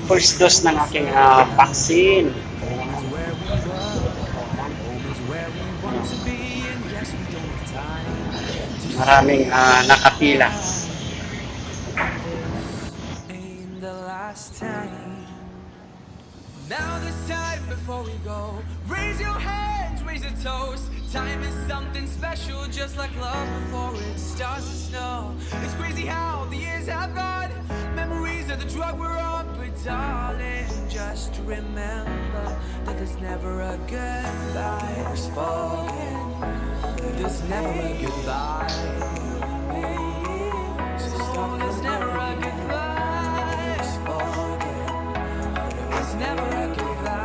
First dose ng aking vaccine. Maraming nakapila. Now this time before we go, raise your hands, raise a toast. Time is something special, just like love before it starts to snow. It's crazy how the years have gone. Memories of the drug we're on, but darling, just remember that there's never a goodbye. There's forget, there's never a goodbye. So there's never a goodbye. Just forget, there's never a goodbye.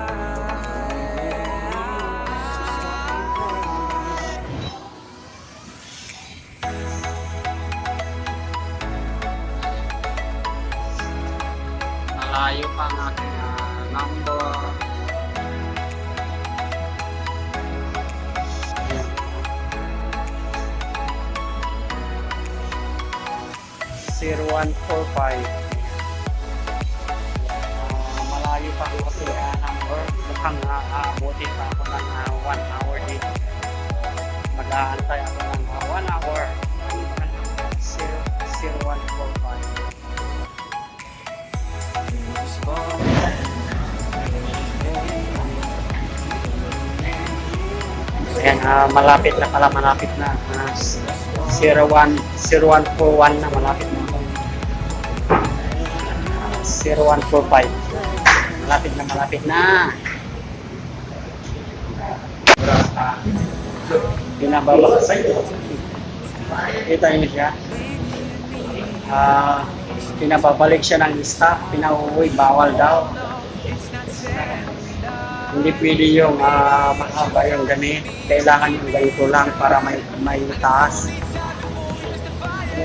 Malayo pa ang aking number. Ayan. 0145. Malayo pa ang aking number. Mukhang aabutin pa ako ng 1 hour dito. Mag-aantay ako ng 1 hour. 0145. Ayan, malapit na pala, malapit na. 0141 na, malapit na. 0145. Malapit na, malapit na. Binababa. Kita niyo siya. Pinababalik siya ng staff, pinauwi, bawal daw. Hindi pwede yung mahaba yung ganit. Kailangan yung ganito lang para may taas.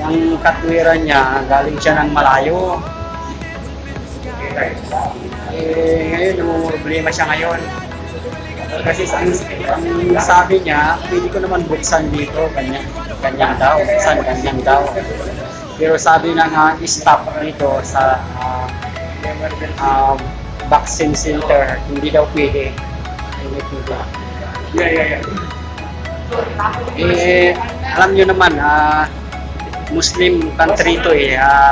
Ang katwiran niya, galing siya ng malayo. Ngayon, problema siya ngayon. Kasi ang sabi niya, pwede ko naman buksan dito, ganyan daw, buksan, ganyan daw. Pero sabi ng staff dito sa vaccine center, hindi daw pwede. Hindi pwede. Alam nyo naman, Muslim country to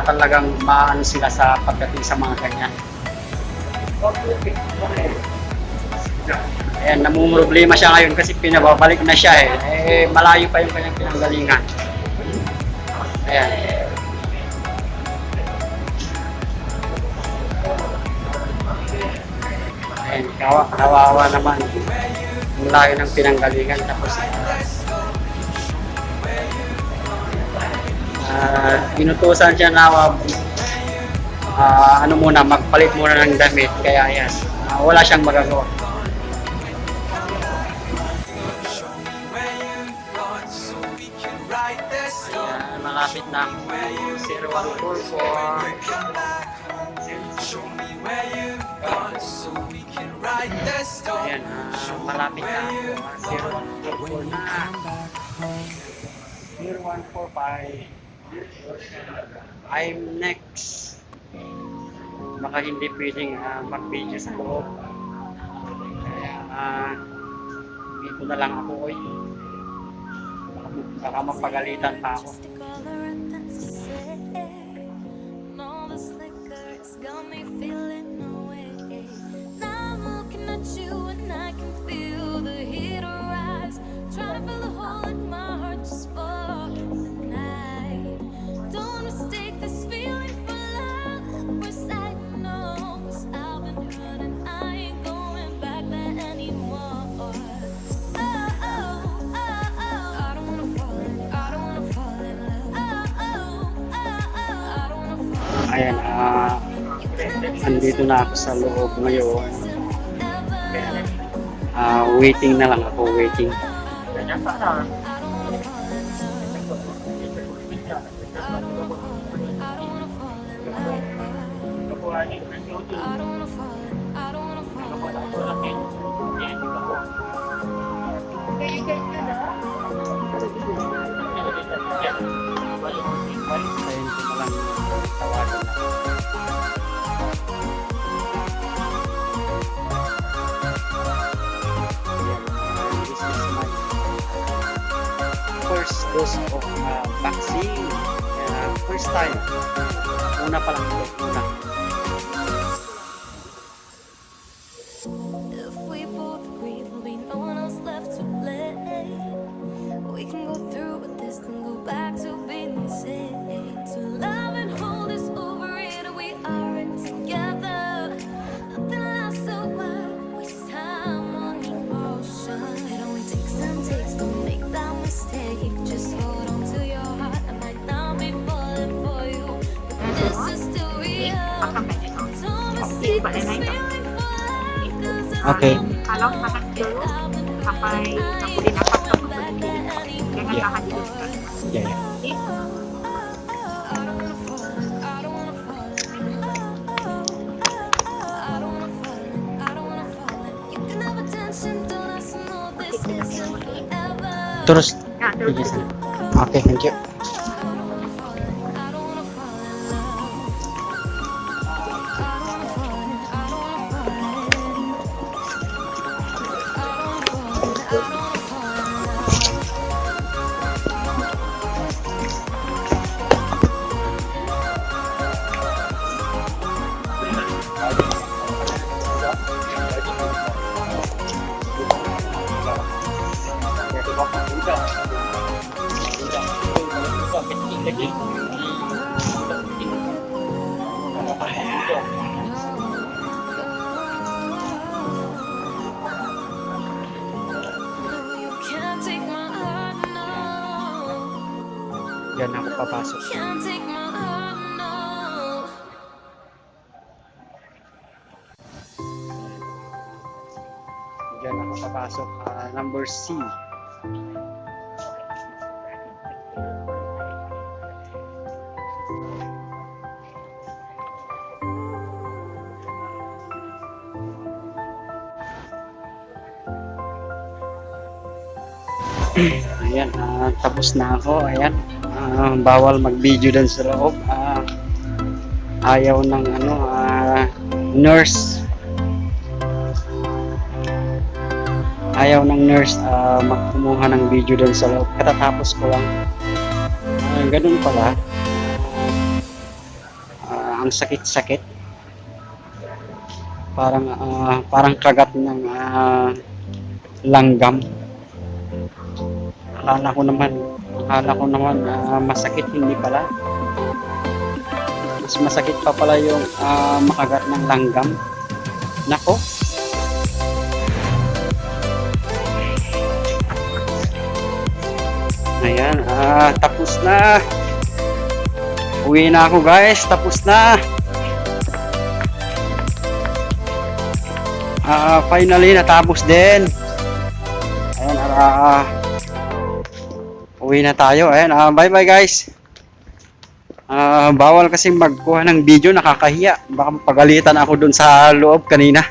talagang maano sila sa pagdating sa mga ganyan. Ayan, namumroblema siya ngayon kasi pinababalik na siya malayo pa yung kanyang pinanggalingan. Ayan. Ayan, kawawa naman. Ang layo ng pinanggalingan tapos inutusan siya na magpalit muna ng damit, kaya yan, wala siyang magagawa. Ayan, malapit na 0144. Ayan, malapit na 0144 na. 0145. I'm next. Baka hindi pwedeng mag-video sa loob. Kaya dito na lang ako. Baka magpagalitan pa ako. Ayan, andito na ako sa loob ngayon. Waiting na lang ako, waiting. first dose of vaccine. First time. Una pa lang ito. Una. If we both agree there'll be no one else left to blame, we can go through with this and go back to being the same. To love and hold us over it, we aren't together. Nothing lasts a while, waste time on emotion. It only takes and takes, don't make that mistake. Just hold on to your heart, I might not be falling for you, but this is still real. Don't mistake this feeling for life, 'cause it's Okay. Kalau makan dulu sampai campur dapat jangan Yeah. tahan dulu. Yeah, yeah. Terus. Ya, terus Yes. Okay, thank you. Diyan ako papasok. Can't take my heart, no. Diyan ako papasok. Number C. Ayan, tapos na ako. Ayan, bawal mag-video dun sa loob. Ayaw ng nurse. Ayaw ng nurse magkumuha ng video dun sa loob. Katatapos ko lang. Ganun pala. Ang sakit-sakit. Parang kagat ng langgam. Akala ko naman masakit, hindi pala. Mas masakit pa pala yung makagat ng langgam. Nako. Ayan, tapos na. Uwi na ako guys, tapos na. Finally natapos din. Ayan, uwi na tayo. Ayan, bye bye guys. Bawal kasi magkuha ng video, nakakahiya. Baka pagalitan ako dun sa loob kanina.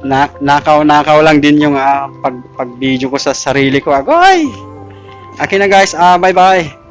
Nakaw lang din yung pag video ko sa sarili ko. Agoy! Akin na guys, bye bye.